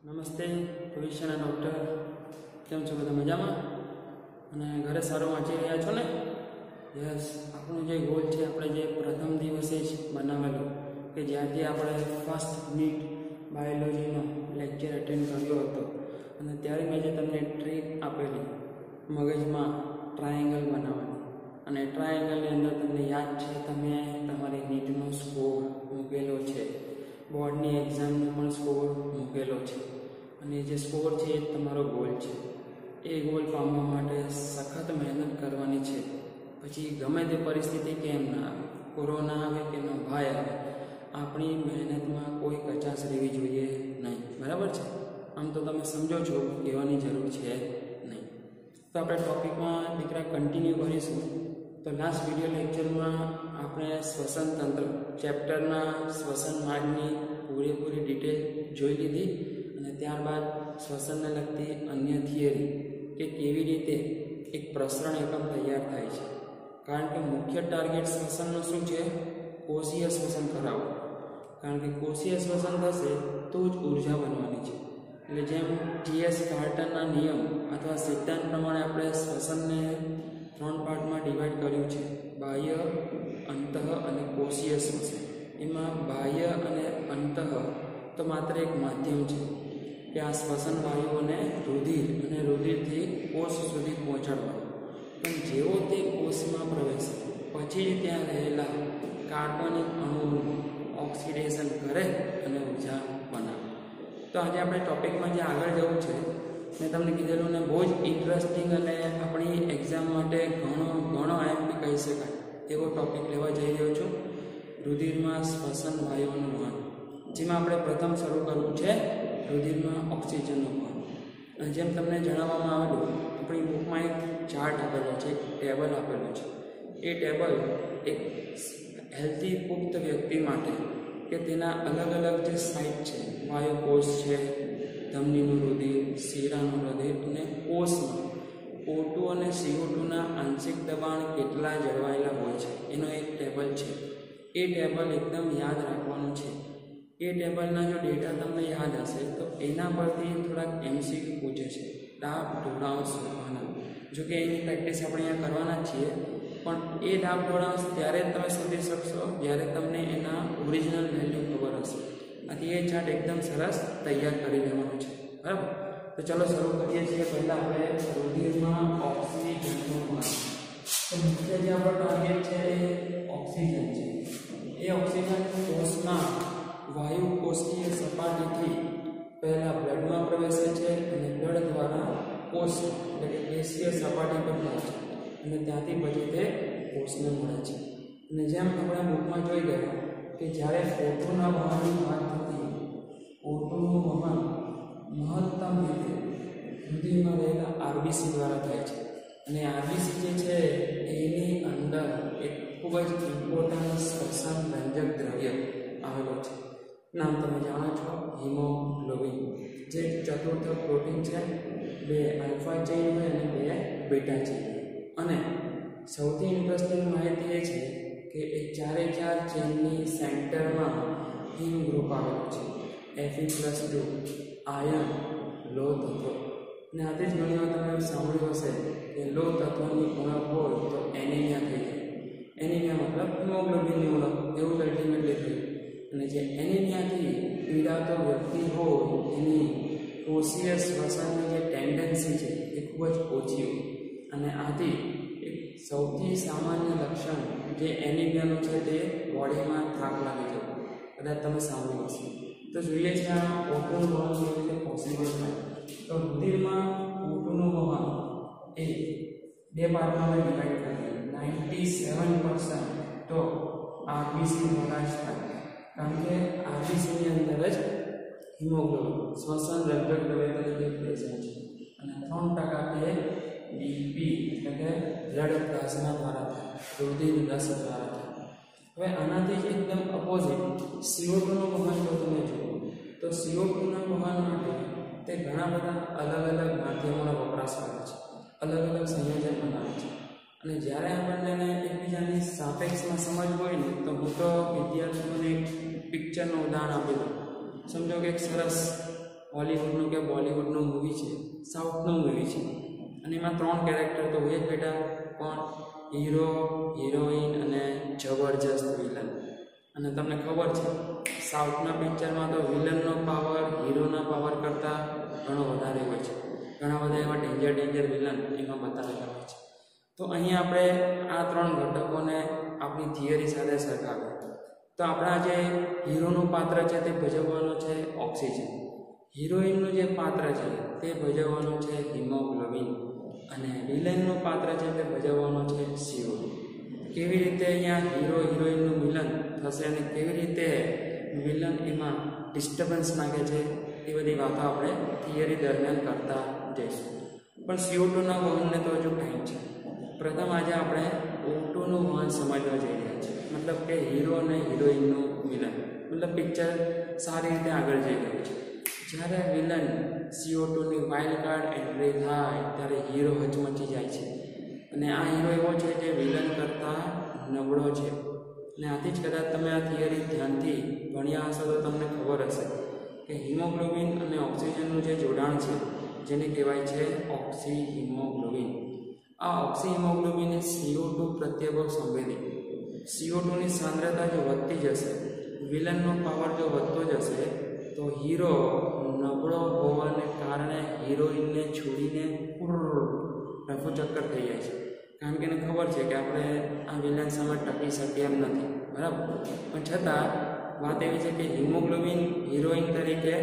નમસ્તે ભવિષ્યના ડૉક્ટર, કેમ છો? બધા મજામાં અને ઘરે સારું વાંચી રહ્યા છો ને? યસ. આપણું જે ગોલ છે, આપણે જે પ્રથમ દિવસે જ બનાવેલો કે જ્યાંથી આપણે ફર્સ્ટ નીટ બાયોલોજીનો લેક્ચર એટેન્ડ કર્યો હતો અને ત્યારે મેં જે તમને ટ્રીક આપેલી મગજમાં ટ્રાયેંગલ બનાવવાની, અને ટ્રાયેંગલની અંદર તમને યાદ છે તમે તમારી નીટનો સ્કોર મૂકેલો છે, બોર્ડની એક્ઝામનો પણ સ્કોર મૂકેલો છે, અને જે સ્કોર છે એ તમારો ગોલ છે. એ ગોલ પામવા માટે સખત મહેનત કરવાની છે. પછી ગમે તે પરિસ્થિતિ કેમ ના આવે, કોરોના આવે કે ન ભય આવે, આપણી મહેનતમાં કોઈ કચાશ રહેવી જોઈએ નહીં. બરાબર છે? આમ તો તમે સમજો છો, કહેવાની જરૂર છે નહીં. તો આપણે ટૉપિકમાં દીકરા કન્ટિન્યુ કરીશું. તો લાસ્ટ વિડીયો લેક્ચરમાં આપણે શ્વસન તંત્ર ચેપ્ટરના શ્વસન માર્ગની પૂરેપૂરી ડિટેલ જોઈ લીધી, અને ત્યારબાદ શ્વસનને લગતી અન્ય થિયરી કે કેવી રીતે એક પ્રસરણ એકમ તૈયાર થાય છે. કારણ કે મુખ્ય ટાર્ગેટ શ્વસનનું શું છે? કોષીય શ્વસન કરાવવું. કારણ કે કોષીય શ્વસન થશે તો જ ઉર્જા બનવાની છે. એટલે જેમ ટી.એસ. કાર્ટનના નિયમ અથવા સિદ્ધાંત પ્રમાણે આપણે શ્વસનને 3 પાર્ટમાં ડિવાઈડ કર્યું છે: બાહ્ય, અંતઃ અને કોષીય શ્વસન. એમાં બાહ્ય અને અંતઃ તો માત્ર એક માધ્યમ છે કે આ શ્વસન વાયુઓને રુધિર અને રુધિરથી કોષ સુધી પહોંચાડવાનું. પણ જેવો તે કોષમાં પ્રવેશે પછી જ ત્યાં રહેલા કાર્બનિક અણુઓનું ઓક્સિડેશન કરે અને ઉર્જા બનાવે. તો આજે આપણે ટૉપિકમાં જે આગળ જવું છે, મેં તમને કીધેલું ને, બહુ જ ઇન્ટરેસ્ટિંગ અને આપણી એક્ઝામ માટે ઘણો એમપી કહી શકાય એવો ટૉપિક લેવા જઈ રહ્યો છું: રુધિરમાં શ્વસન વાયુઓનું વહન. જેમાં આપણે પ્રથમ શરૂ કરવું છે રુધિરમાં ઓક્સિજનનું વહન. અને જેમ તમને જણાવવામાં આવેલું, આપણી બુકમાં એક ચાર્ટ આપેલો છે, એક ટેબલ આપેલું છે. એ ટેબલ એક હેલ્ધી પુખ્ત વ્યક્તિ માટે કે તેના અલગ અલગ જે સાઇટ છે, વાયુકોષ છે, ધમનીનું રુધિર, શિરાનું રુધિર અને કોષમાં O2 અને CO2ના આંશિક દબાણ કેટલા જળવાયેલા હોય છે, એનો એક ટેબલ છે. એ ટેબલ એકદમ યાદ રાખવાનું છે. એ ટેબલના જો ડેટા તમને યાદ હશે તો એના પરથી થોડાક MCQ પૂછે છે, ડાબ ઢોળાંશ શોધવાના. જો કે એની પ્રેક્ટિસ આપણે અહીંયા કરવાના જ છીએ, પણ એ ડાબ ઢોળાંશ ત્યારે જ તમે શોધી શકશો જ્યારે તમને એના ઓરિજિનલ વેલ્યુ ખબર હશે. આથી એ ચાર્ટ એકદમ સરસ તૈયાર કરી લેવાનું છે. બરાબર? તો ચલો શરૂ કરીએ છીએ. પહેલાં આપણે રુધિરમાં ઓક્સિજનનું વહન. તો મુખ્ય જે આપણો ટાર્ગેટ છે એ ઓક્સિજન છે. એ ઓક્સિજન કોષના વાયુ કોષીય સપાટીથી પહેલાં બ્લડમાં પ્રવેશે છે અને બ્લડ દ્વારા કોષ એટલે કે પેશીય સપાટી પર પહોંચે અને ત્યાંથી પછી તે કોષને મળે છે. અને જેમ આપણે બુકમાં જોઈ ગયા કે જ્યારે O2ના વહનની વાત થતી, O2નું વહન મહત્તમ રીતે રુધિરમાં રહેલા RBC દ્વારા થાય છે. અને RBC જે છે એની અંદર એક ખૂબ જ ઇમ્પોર્ટન્ટ શ્વસન રંજક દ્રવ્ય આવેલો છે. નામ તમે જાણો છો, હિમોગ્લોબિન, જે ચતુર્થ પ્રોટીન છે. 2 આલ્ફા ચેઇન હોય અને 2 બીટા ચેઇન. અને સૌથી ઇન્ટરેસ્ટિંગ માહિતી એ છે કે એ 4 ચેઇનની સેન્ટરમાં હિમ ગ્રુપ આવેલો છે, Fe+2, આયર્ન, લોહ તત્વ. અને આથી જ ઘણી વાર તમે સાંભળ્યું હશે કે લોહ તત્વની ઉણપ હોય તો એનિમિયા થઈ જાય. એનિમિયા મતલબ હિમોગ્લોબિનની ઉણપ, એવું અલ્ટિમેટલી થયું. અને જે એનિમિયાથી પીડાતો વ્યક્તિ હોય એની કોષીય શ્વસનની જે ટેન્ડન્સી છે એ ખૂબ જ ઓછી હોય. અને આથી એક સૌથી સામાન્ય લક્ષણ જે એનિમિયાનું છે તે બોડીમાં થાક લાગી જવો. કદાચ તમે સાંભળ્યું હશે. તો જોઈએ છે આ O2નું વહન કેવી રીતે પોસિબલ થાય. તો રુધિરમાં O2નું વહન એ 2 પાર્ટમાં અમે ડિવાઈડ કરીએ. 97% તો RBC દ્વારા જ થાય. કારણ કે RBCની અંદર જ હિમોગ્લોબિન શ્વસન રંજક દ્રવ્ય તરીકે પ્રેઝન્ટ છે. અને 3% તે BP એટલે કે બ્લડ પ્લાઝમા દ્વારા થાય, રુધિર રસ દ્વારા થાય. હવે આનાથી જ એકદમ અપોઝિટ CO2નું વહન જો તમે જુઓ તો CO2ના વહન માટે તે ઘણા બધા અલગ અલગ માધ્યમોનો વપરાશ કરે છે, અલગ અલગ સંયોજન બનાવે છે. અને જ્યારે આપણને એકબીજાની સાપેક્ષમાં સમજ હોય ને, તો હું તો વિદ્યાર્થીઓને એક પિક્ચરનું ઉદાહરણ આપી દઉં. સમજો કે એક સરસ હોલિવૂડનું કે બોલિવૂડનું મૂવી છે, સાઉથનું મૂવી છે, અને એમાં 3 કેરેક્ટર તો હોય જ બેટા, પણ હીરો, હિરોઈન અને જબરજસ્ત વિલન. અને તમને ખબર છે સાઉથના પિક્ચરમાં તો વિલનનો પાવર હીરોના પાવર કરતાં ઘણો વધારે હોય છે. ઘણા બધા એવા ડેન્જર વિલન એમાં બતાવેલા હોય છે. તો અહીંયા આપણે આ 3 ઘટકોને આપણી થિયરી સાથે સરખાવીએ તો આપણા જે હીરોનું પાત્ર છે તે ભજવવાનું છે ઓક્સિજન, હિરોઈનનું જે પાત્ર છે તે ભજવવાનું છે હિમોગ્લોબિન, અને વિલનનું પાત્ર છે તે ભજવવાનું છે CO2. કેવી રીતે અહીંયા હીરો હિરોઈનનું મિલન થશે અને કેવી રીતે વિલન એમાં ડિસ્ટર્બન્સ નાખે છે એ બધી વાતો આપણે થિયરી દરમિયાન કરતા જઈશું. પણ CO2ના વહનને તો હજુ ટાઈમ છે. પ્રથમ આજે આપણે O2નું વહન સમજવા જઈ રહ્યા છીએ, મતલબ કે હીરો અને હિરોઈનનું મિલન, મતલબ પિક્ચર સારી રીતે આગળ જઈ રહ્યું છે. જ્યારે વિલન CO2ની વાઇલ્ડ કાર્ડ એન્ટ્રી થાય ત્યારે હીરો હચમચી જાય છે, અને આ હીરો એવો છે જે વિલન કરતાં નબળો છે. અને આથી જ કદાચ તમે આ થિયરી ધ્યાનથી ભણ્યા હશો તો તમને ખબર હશે કે હિમોગ્લોબિન અને ઓક્સિજનનું જે જોડાણ છે જેને કહેવાય છે ઓક્સી હિમોગ્લોબિન. આ ઓક્સી હિમોગ્લોબિન એ CO2 પ્રત્યે બહુ સંવેદી. CO2ની સાંદ્રતા જો વધતી જશે, વિલનનો પાવર જો વધતો જશે તો હીરો નબળો હોવાને કારણે હિરોઈનને છોડીને રફુ ચક્કર થઈ જાય છે. કારણ કે એને ખબર છે કે આપણે આ વિલન સામે ટકી શકીએ એમ નથી, બરાબર. પણ છતાં વાત એવી છે કે હિમોગ્લોબિન હિરોઈન તરીકે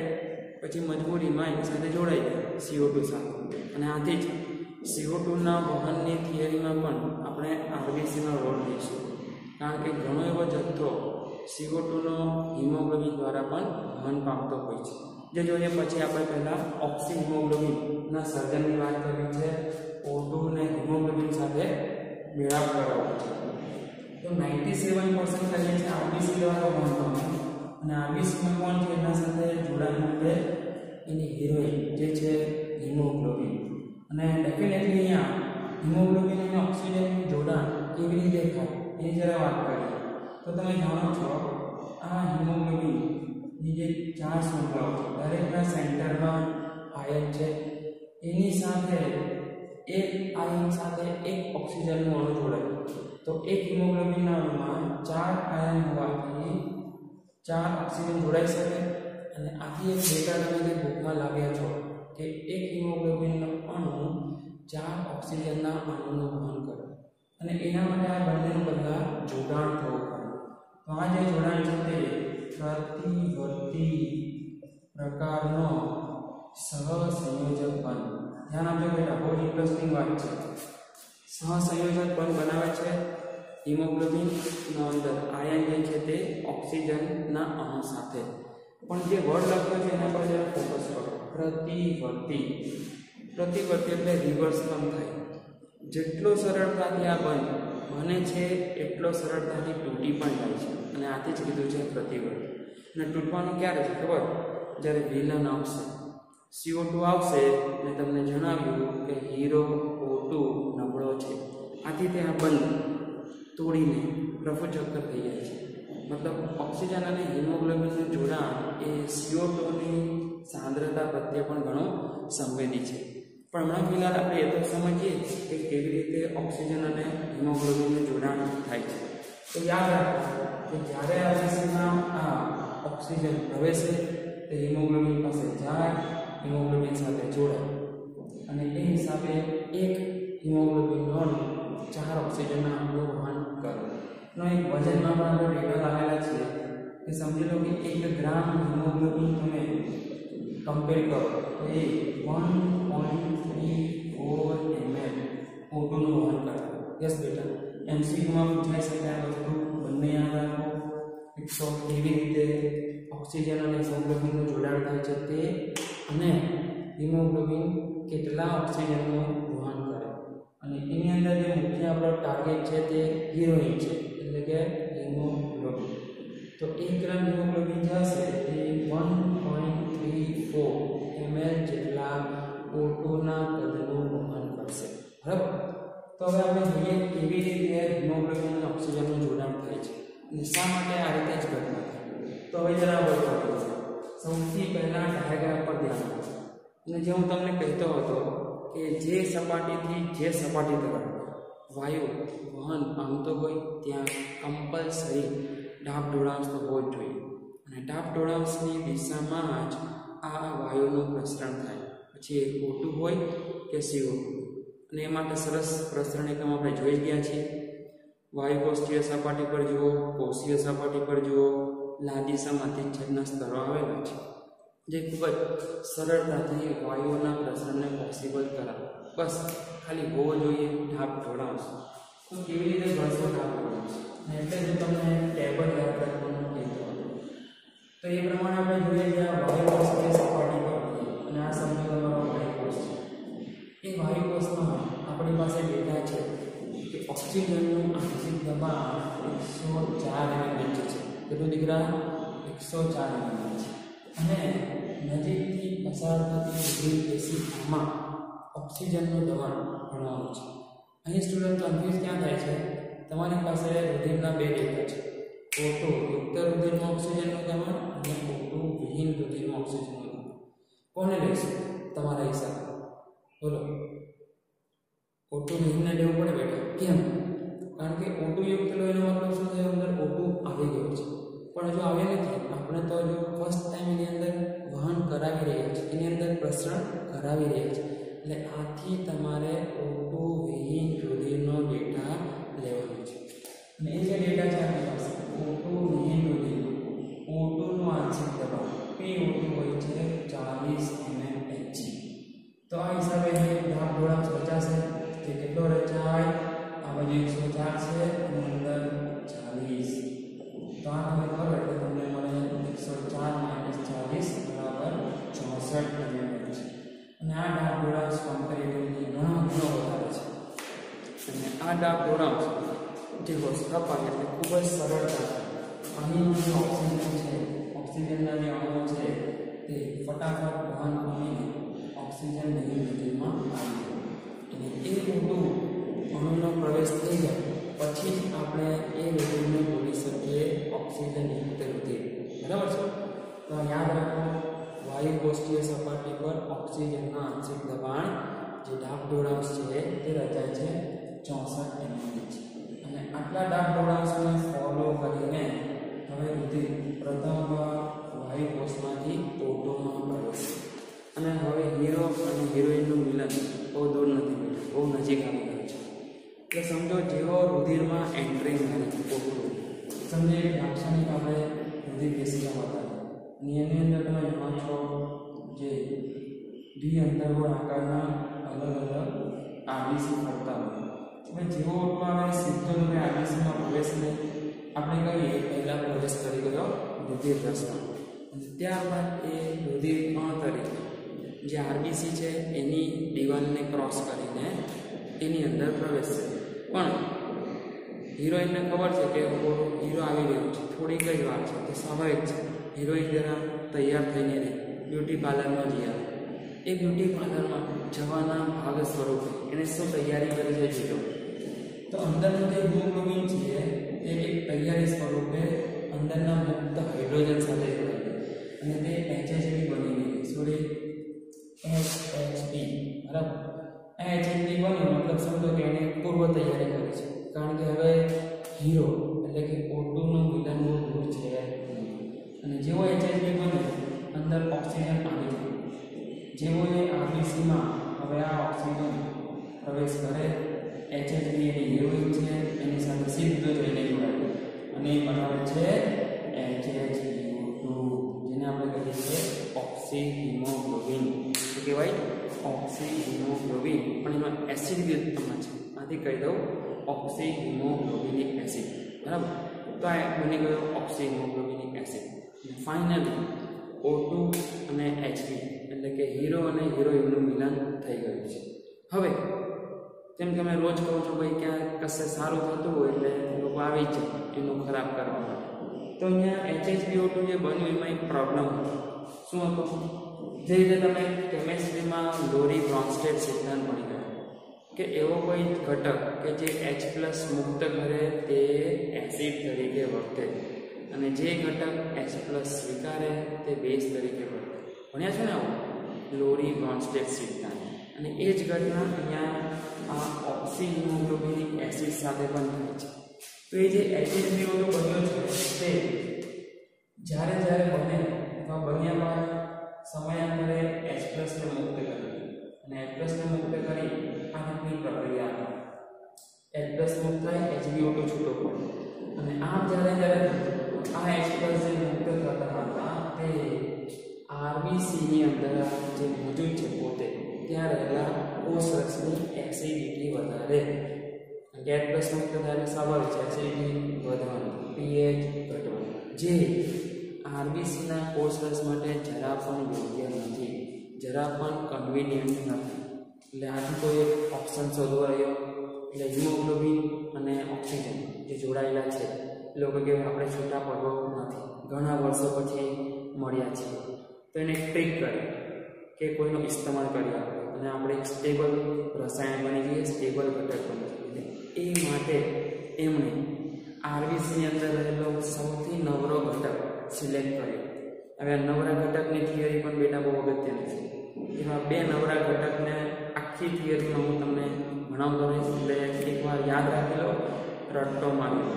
પછી મજબૂરીમાં એની સાથે જોડાઈ જાય CO2 સાથે. અને આથી જ CO2ના વહનની થિયરીમાં પણ આપણે RBCનો રોલ લઈશું, કારણ કે ઘણો એવો જથ્થો CO2નો હિમોગ્લોબિન દ્વારા પણ વહન પામતો હોય છે. જે જોઈએ પછી આપણે પહેલાં ઓક્સી હિમોગ્લોબિનના સર્જનની વાત કરવી છે. O2 ને હિમોગ્લોબિન સાથે મેળાપ કરાવવો છે. તો 97% કહીએ છીએ RBC દ્વારા વહન પામે, અને RBCમાં કોણ છે એના સાથે જોડાણ માટે એની હિરોઈન જે છે હિમોગ્લોબિન. અને ડેફિનેટલી અહીંયા હિમોગ્લોબિન અને ઓક્સિજનનું જોડાણ કેવી રીતે થાય એની જરા વાત કરીએ તો તમે જાણો છો આ હિમોગ્લોબિનની જે 4 શૃંખલાઓ છે દરેકના સેન્ટરમાં આયન છે, એની સાથે એક આયન સાથે એક ઓક્સિજનનું અણુ જોડાય. તો એક હિમોગ્લોબિનના અણુમાં 4 આયન હોવાથી 4 ઓક્સિજન જોડાઈ શકે. અને આથી એક ડેટા તમે જે બુકમાં લાવ્યા છો કે એક હિમોગ્લોબિનનો અણુ 4 ઓક્સિજનના અણુનું વહન કરે, અને એના માટે આ બંનેનું પહેલાં જોડાણ થવું પડે. તો આ જે જોડાણ છે તે પ્રતિવર્તી પ્રકારનો સહસંયોજક બંધ. ધ્યાન આપજો બેટા, બહુ ઇન્ટરેસ્ટિંગ વાત છે. સહસંયોજક બંધ બનાવે છે હિમોગ્લોબિનનો અંદર આયન જે છે તે ઓક્સિજનના અણુ સાથે. પણ જે વર્ડ લખ્યો છે એના પર જરા ફોકસ કરો. પ્રતિવર્તી એટલે રિવર્સ બંધ થાય. જેટલો સરળતાથી આ બંધ બને છે એટલો સરળતાથી તૂટી પણ જાય છે, અને આથી જ કીધું છે પ્રતિવર્તી. અને તૂટવાનું ક્યારે છે ખબર? જ્યારે વિલન આવશે, CO2 આવશે ને તમને જણાવ્યું કે હીરો O2 નબળો છે, આથી તે આ બંધ તોડીને રફુ ચક્કર થઈ જાય છે. મતલબ ઓક્સિજન અને હિમોગ્લોબિનનું જોડાણ એ CO2ની સાંદ્રતા પ્રત્યે પણ ઘણો સંવેદી છે. પણ હમણાં ફિલહાલ આપણે એ તો સમજીએ કે કેવી રીતે ઓક્સિજન અને હિમોગ્લોબિનનું જોડાણ થાય છે. તો યાદ રાખો કે જ્યારે RBCમાં આ ઓક્સિજન પ્રવેશે તે હિમોગ્લોબિન પાસે જાય, હિમોગ્લોબિન સાથે જોડાય, અને એ હિસાબે એક હિમોગ્લોબિનનો અણુ 4 ઓક્સિજનના અણુનું વહન કરે. નો એક વજનમાં પણ આપણે ડેટા લાવેલા છે કે સમજી લો કે 1 ગ્રામ હિમોગ્લોબિન તમે કમ્પેર કરો તો એ 1.34 ml O2નું વહન કરે. યસ બેટા, MCQમાં પૂછાઈ શકે આ વસ્તુ, બંને યાદ રાખો. તો કેવી રીતે ઓક્સિજન અને હિમોગ્લોબિનનું જોડાણ થાય છે તે, અને હિમોગ્લોબિન કેટલા ઓક્સિજનનું વહન કરે. અને એની અંદર જે મુખ્ય આપણો ટાર્ગેટ છે તે હિરોઈન છે, એટલે કે હિમોગ્લોબિન. તો 1 ગ્રામ હિમોગ્લોબિન જશે એ 1.34 ml જેટલા O2ના કદનું વહન કરશે, બરાબર. તો હવે આપણે જોઈએ કેવી રીતે હિમોગ્લોબિન અને ઓક્સિજનનું જોડાણ થાય છે અને શા માટે આ રીતે જ ઘટના થાય. તો હવે જરા આગળ વધીએ. સૌથી પહેલા ડાયાગ્રામ પર ધ્યાન આપો અને જે હું તમને કહેતો હતો કે જે સપાટીથી જે સપાટી તરફ વાયુ વહન પામતો હોય ત્યાં કમ્પલસરી ડાબ ઢોળાંશ તો હોવો જ જોઈએ અને ડાબ ઢોળાંશની દિશામાં જ આ વાયુનું પ્રસરણ થાય, પછી એ O2 હોય કે CO2. અને એ માટે સરસ પ્રસરણ એકમ આપણે જોઈ ગયા છીએ. વાયુ કોષીય સપાટી પર જુઓ, કોષીય સપાટી પર જુઓ, લાલ દિશામાંથી છેદના સ્તરો આવેલા છે જે ખૂબ જ સરળતાથી વાયુઓના પ્રસરણને પોસિબલ કરાવે. બસ ખાલી હોવો જોઈએ ઢાબ ઢોળાંશ. તો કેવી રીતે ગણશો ઢાબ ઢોળાંશ? એટલે જો તમને ટેબલ યાદ રાખવાનું કહેતો હતો તો એ પ્રમાણે આપણે જોઈએ કે આ વાયુ કોષીય સપાટી પર અને આ સમજો તમારો વાયુ કોષ છે. એ વાયુ કોષમાં આપણી પાસે ડેટા છે કે ઓક્સિજનનું આંશિક દબાણ 104 mm છે. કેટલું દીકરા? 104 mm છે. અને નજીકથી પસાર થતી રુધિર પેશીમાં ઓક્સિજનનું દબાણ ભણવાનું છે. અહીં સ્ટુડન્ટ કન્ફ્યુઝ ક્યાં થાય છે? તમારી પાસે રુધિરના બે ડેટા છે, O2 યુક્ત રુધિરમાં ઓક્સિજનનું દબાણ અને O2 વિહીન રુધિરમાં ઓક્સિજનનું દબાણ. કોને લેશો તમારા હિસાબે? બોલો. O2 વિહીનને લેવું પડે બેટા. કેમ? કારણ કે O2 યુક્ત લો એનો મતલબ શું થયો? અંદર O2 આવી ગયો છે, પણ હજુ આવે નથી. આપણે તો હજુ ફર્સ્ટ ટાઈમ એની અંદર વહન કરાવી રહ્યા છે, એની અંદર પ્રસરણ કરાવી રહ્યા છે. એટલે આથી તમારે O2 વિહીન રુધિરનો ડેટા લેવાનો છે. અને એ જે ડેટા છે આપણી પાસે O2 વિહીન રુધિર, O2 નું આંશિક દબાણ PO2 હોય છે 40 mmHg. તો આ હિસાબે ઢાબ ઢોળાંશ રચાશે કે કેટલો રચાય? આ બાજુ 104 છે અને અંદર 40. તો આ તમે કરો એટલે તમને મળે 104 - 40 બરાબર 64 mmHg. અને આ ડાબ ઢોળાંશ કમ્પેરેટિવલી ઘણો વધારે છે. અને આ ડાબ ઢોળાંશ જે સ્થપાય એટલે ખૂબ જ સરળતા અહીંનું જે ઓક્સિજન છે, ઓક્સિજનના જે અણુઓ છે તે ફટાફટ વહન પામીને ઓક્સિજન વિહીન રુધિરમાં આવી જાય. અને એ O2 અણુનો પ્રવેશ થઈ જાય પછી જ આપણે એ રુધિરને બોલી શકીએ ઓક્સિજન યુક્ત રુધિર. બરાબર છે? તો યાદ રાખો, વાયુ કોષીય સપાટી પર ઓક્સિજનના આંશિક દબાણ જે ડાબ ઢોળાંશ છે તે રચાય છે 64 mmHg. અને આટલા ડાબ ઢોળાંશને ફોલો કરીને હવે રુધિર પ્રથમ વાયુ કોષમાંથી O2માં પ્રવેશ. અને હવે હીરો અને હિરોઈનનું મિલન બહુ દૂર નથી બેઠું, બહુ નજીક આવી ગયું છે. એટલે સમજો જેવો રુધિરમાં એન્ટ્રી મારે O2, સમજો એક લાક્ષણિક આપણે રુધિર પેશીઓ બતાવી અને એની અંદર તમે જુઓ છો જે ડી અંતર્ગોળ આકારના અલગ અલગ આરબીસી ફરતા હોય. હવે જેવો O2 આવે સીધો તમે આરબીસીમાં પ્રવેશ લઈ આપણે કહીએ પહેલા પ્રવેશ કરી ગયો રુધિર રસમાં, અને ત્યારબાદ એ રુધિર કણ તરીકે જે આરબીસી છે એની દિવાલને ક્રોસ કરીને એની અંદર પ્રવેશ છે. પણ હિરોઈનને ખબર છે કે હીરો આવી ગયો છે, થોડીક જ વાર છે, તે સ્વાભાવિક છે. હિરોઈન જરા તૈયાર થઈને રહે, બ્યુટી પાર્લરમાં જઈ આવે. એ બ્યુટી પાર્લરમાં જવાના ભાગ સ્વરૂપે એને શું તૈયારી કરી છે જીતો? તો અંદરનું જે હિમોગ્લોબિન છે એ એક તૈયારી સ્વરૂપે અંદરના મુક્ત હાઇડ્રોજન સાથે જોડાય અને તે HHB બની ગઈ. Sorry, HHB. બરાબર? આ HHB બની મતલબ સમજો કે એને પૂર્વ તૈયારી કરી છે, કારણ કે હવે હીરો એટલે કે O2 નું મિલન બહુ દૂર છે. અને જેવો HHB બને અંદર ઓક્સિજન આવી જાય. જેવો એ આરબીસીમાં હવે આ ઓક્સિજન પ્રવેશ કરે, HHB એની હિરોઈન છે એની સાથે સીધો જઈને જોડાય અને એ બનાવે છે HHBO2, જેને આપણે કહીએ છીએ ઓક્સીહિમોગ્લોબિન. શું કહેવાય? ઓક્સીહિમોગ્લોબિન. પણ એમાં એસિડ વ્યુત્પન્ન છે, આથી કહી દઉં ઓક્સીહિમોગ્લોબિનિક એસિડ. બરાબર? તો આ બની ગયો ઓક્સીહિમોગ્લોબિનિક એસિડ. ફાઇનલી O2 અને HB એટલે કે હીરો અને હિરોઈનનું મિલન થઈ ગયું છે. હવે જેમ કે મેં રોજ કહું છું ભાઈ ક્યાં કશે સારું થતું હોય એટલે લોકો આવી જ એનું ખરાબ કરવા માટે. તો અહીંયા HHBO2 જે બન્યું એમાં એક પ્રોબ્લેમ હતો. શું હતો? જે રીતે તમે કેમેસ્ટ્રીમાં લોરી બ્રોન્સ્ટેડ સિદ્ધાંત ભણી ગયા કે એવો કોઈ ઘટક કે જે H+ મુક્ત કરે તે એસિડ તરીકે વર્તે. અને જે ઘટક H+ સ્વીકારે તે બેઝ તરીકે વર્તે. ભણ્યા છો ને આવું લોરી બ્રોન્સ્ટેડ સિદ્ધાંત. અને એ જ ઘટના અહીંયા આ ઓક્સિહિમોગ્લોબિન એસિડ સાથે પણ થાય છે. તો એ જે HCl બન્યો છે તે જ્યારે બને અથવા બન્યા બાદ સમયાંતરે H+ ને મુક્ત કરે અને H+ ને મુક્ત કરી આ રીતની પ્રક્રિયા H+ મુક્ત થાય HbO2 છૂટો પડે અને આમ જ્યારે આ H+ જે મુક્ત થતા હતા તે RBC ની અંદર જે મોજૂદ છે પોતે ત્યાં રહેલા કોષરસની એસિડિટી વધારે. H+ મુક્ત થાય સ્વાભાવિક છે એસિડિટી વધવાની, pH ઘટવાનું, જે RBC ના કોષરસ માટે જરા પણ યોગ્ય નથી, જરા પણ કન્વીનિયન્ટ નથી. એટલે આથી કોઈ એક ઓપ્શન શોધવો રહ્યો એટલે હિમોગ્લોબિન અને ઓક્સિજન જે જોડાયેલા છે એ લોકો કે આપણે છૂટા પડવો નથી, ઘણા વર્ષો પછી મળ્યા છે. તો એને ટ્રીક કરે કે કોઈનો ઇસ્તેમાલ કરી આપે અને આપણે એક સ્ટેબલ રસાયણ બની જઈએ, સ્ટેબલ ઘટક બની જઈએ. એ માટે એમણે RBC ની અંદર રહેલો સૌથી નવરો ઘટક સિલેક્ટ કર્યો. હવે નવરા ઘટકની થિયરી પણ બેટા બહુ અગત્યની છે. એમાં બે નવરા ઘટકને આખી થિયરીમાં હું તમને ભણાવતો રહીશ, એટલે એકવાર યાદ રાખી લો, રટ્ટો મારી લો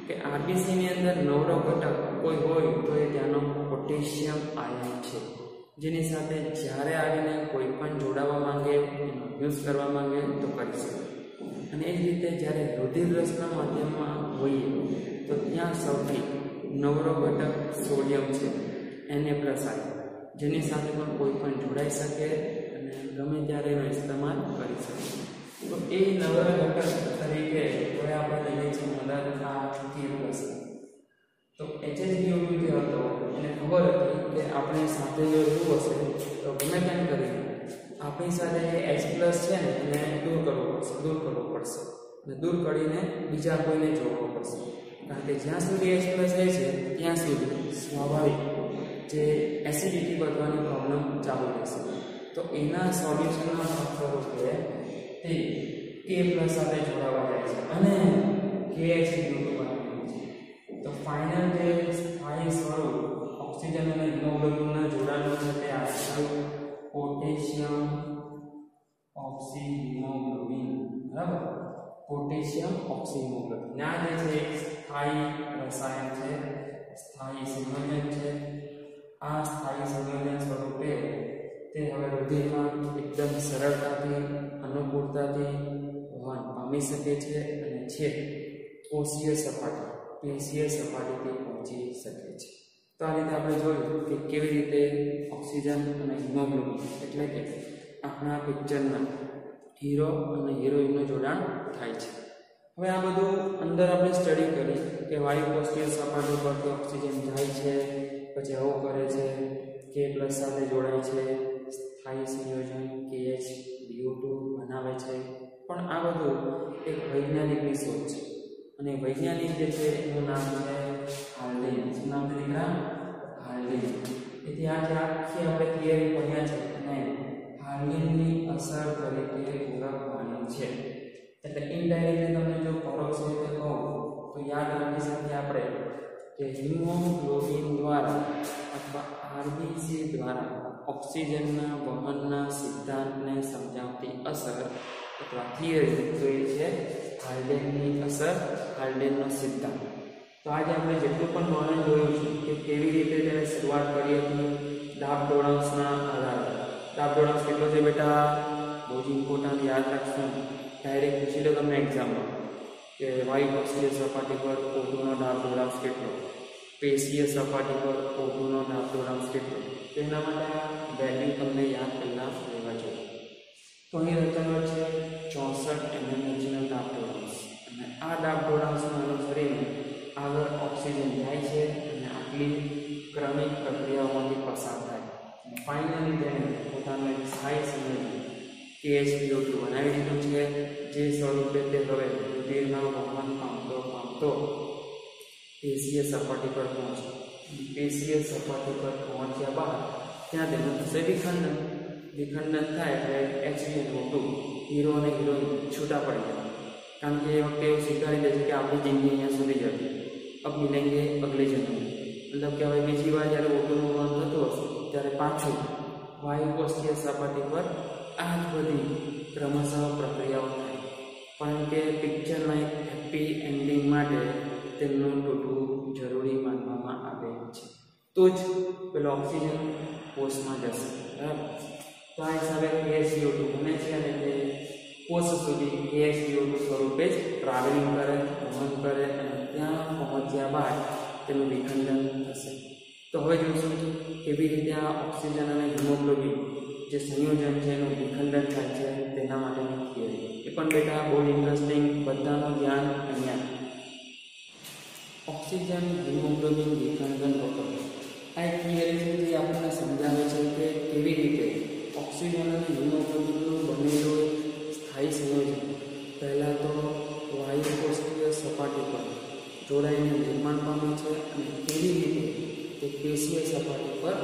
કે RBC ની અંદર નવરો ઘટક કોઈ હોય તો એ ત્યાંનો પોટેશિયમ આયન છે, જેની સાથે જ્યારે આવીને કોઈ પણ જોડાવા માંગે, એનો યુઝ કરવા માંગે તો કરી શકે. અને એ જ રીતે જ્યારે રુધિરરસના માધ્યમમાં હોઈએ તો ત્યાં સૌથી નવરો ઘટક સોડિયમ છે, Na+, જેની સાથે પણ કોઈ પણ જોડાઈ શકે અને ગમે ત્યારે એનો ઇસ્તેમાલ કરી શકે. તો એ નવરા ઘટક તરીકે હવે આપણે લઈએ છીએ મદદ આ K+. તો HCl જે હતો એને ખબર હતી કે આપણે સાથે જો રહેવું હશે તો ગમે તેમ કરીને આપણી સાથે જે H+ છે ને એને દૂર કરવો પડશે અને દૂર કરીને બીજા કોઈને જોડવો પડશે. કારણ કે જ્યાં સુધી H+ રહે છે ત્યાં સુધી સ્વાભાવિક જે એસિડિટી વધવાની પ્રોબ્લેમ ચાલુ રહેશે. તો એના સોલ્યુશનના ભાગ સ્વરૂપે તે K+ સાથે જોડાવા જાય છે અને KHCl2 બનાવે છે. તો ફાઇનલ જે સ્થાયી સ્વરૂપ ઓક્સિજન અને હિમોગ્લોબિનના જોડાણનું છે તે આ પોટેશિયમ ઓક્સિહિમોગ્લોબિન. બરાબર, પોટેશિયમ ઓક્સિહિમોગ્લોબિન આ જે છે એક સ્થાયી રસાયણ છે, સ્થાયી સંયોજન છે. આ સ્થાયી સંયોજન સ્વરૂપે તે હવે રુધિરમાં એકદમ સરળતાથી, અનુકૂળતાથી વહન પામી શકે છે અને છે કોષીય સપાટી, પેશીય સપાટીથી પહોંચી શકે છે. તો આ રીતે આપણે જોયું કે કેવી રીતે ઓક્સિજન અને હિમોગ્લોબિન એટલે કે આપણા પિક્ચરના હીરો અને હિરોઈનનું જોડાણ થાય છે. હવે આ બધું અંદર આપણે સ્ટડી કરી કે વાયુકોષીય સપાટી પરથી ઓક્સિજન જાય છે, પછી આવું કરે છે, K+ સાથે જોડાય છે, સ્થાયી સંયોજન KHCl2 બનાવે છે. પણ આ બધું એક વૈજ્ઞાનિકની શોધ છે અને વૈજ્ઞાનિક જે છે એનું નામ છે હાલ્ડેન. શું નામ છે દીકરા? હાલ્ડેન. તેથી આ જે આખી આપણે થિયરી ભણ્યા છે એને હાલ્ડેનની અસર તરીકે ઓળખવાની છે. એટલે ઇનડાયરેક્ટલી તમને જો પરોક્ષ રીતે કહું તો યાદ રાખી શકીએ આપણે કે હિમોગ્લોબિન દ્વારા અથવા RBC દ્વારા ઓક્સિજનના વહનના સિદ્ધાંતને સમજાવતી અસર અથવા થિયરી તો એ છે હાલ્ડેનની અસર, હાલ્ડેનનો સિદ્ધાંત. તો આજે આપણે જેટલું પણ નોલેજ જોયું છે કે કેવી રીતે તેને શરૂઆત કરી હતી ડાબડોળાંશના આધારે. ડાબડોળાંશ કેટલો છે બેટા? બહુ જ ઇમ્પોર્ટન્ટ, યાદ રાખશું. ડાયરેક્ટ પૂછી લો તમને એક્ઝામમાં કે વાયુકોષીય સપાટી પર O2નો ડાબડોળાંશ કેટલો, પેશીય સપાટી પર O2નો ડાબડોળાંશ કેટલો. તો એના માટે વેલ્યુ તમને યાદ પહેલાં લેવા જોઈએ. તો અહીં રચેલો છે 64 mmHgનો ડાબડોળાંશ અને આ ડાબડોળાંશને અનુસરીને આગળ ઓક્સિજન જાય છે અને આટલી ક્રમિક પ્રક્રિયાઓમાંથી પસાર થાય અને ફાઇનલી તેને પોતાનું એક સ્થાયી સંયોજન KHCl2 બનાવી દીધું છે, જે સ્વરૂપે તે હવે રુધિરના વહન પામતો પેશીય સપાટી પર પહોંચે. પેશીય સપાટી પર પહોંચ્યા બાદ ત્યાં તેનું થશે વિખંડન થાય એટલે HbO2 હીરો અને હિરોઈન છૂટા પડી જાય. કારણ કે એ વખતે એવું સ્વીકારી દે છે કે આપણી જિંદગી અહીંયા સુધી જ હતી, अब मिलेंगे अगले जन्म में। मतलब कि હવે બીજી વાર જ્યારે ઓટોનું વહન થતું હશે ત્યારે પાછું વાયુકોષીય સપાટી પર આ જ બધી ક્રમશઃ પ્રક્રિયાઓ થાય, કારણ કે પિક્ચરના એક હેપી એન્ડિંગ માટે તેમનું તૂટવું જરૂરી માનવામાં આવે છે, તો જ પેલો ઓક્સિજન કોષમાં જશે, બરાબર। તો આ હિસાબે KSCO2 બને છે અને તે કોષ સુધી KSCO2 સ્વરૂપે જ ટ્રાવેલિંગ કરે, વહન કરે અને ત્યાં પહોંચ્યા બાદ તેનું વિખંડન થશે। તો હવે જોઈશું કેવી રીતે આ ઓક્સિજન અને હિમોગ્લોબિન જે સંયોજન છે એનું વિખંડન થાય છે તેના માટેની થિયરી। એ પણ બેટા બહુ ઇન્ટરેસ્ટિંગ, બધાનું ધ્યાન અહીંયા। ઓક્સિજન હિમોગ્લોબિન વિખંડન વક્ર આ એક થિયરી છે જે આપણને સમજાવે છે કે કેવી રીતે ઓક્સિજન અને હિમોગ્લોબિનનું બનેલું સ્થાયી સંયોજન પહેલાં તો વાયુકોષીય સપાટી પર જોડાઈને નિર્માણ પામે છે અને કેવી રીતે તે પેશીય સપાટી પર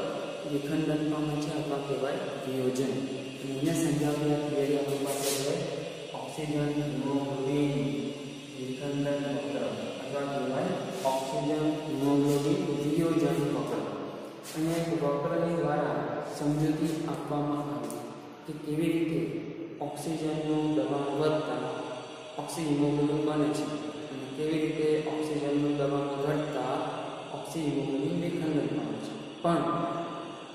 વિખંડન પામે છે અથવા કહેવાય વિયોજન। અને અહીંયા સમજાવતી આ થિયરી આપણી પાસે છે ઓક્સિજન હિમોગ્લોબિન વિખંડન વક્ર અથવા કહેવાય ઓક્સિજન હિમોગ્લોબિન વિયોજન વક્ર। અને એક વક્રની દ્વારા સમજૂતી આપવામાં આવી કે કેવી રીતે ઓક્સિજનનું દબાણ વધતા ઓક્સિહિમોગ્લોબિન બને છે અને કેવી રીતે ઓક્સિજનનું દબાણ ઘટતા ઓક્સિહિમોગ્લોબિન વિખંડન પામે છે। પણ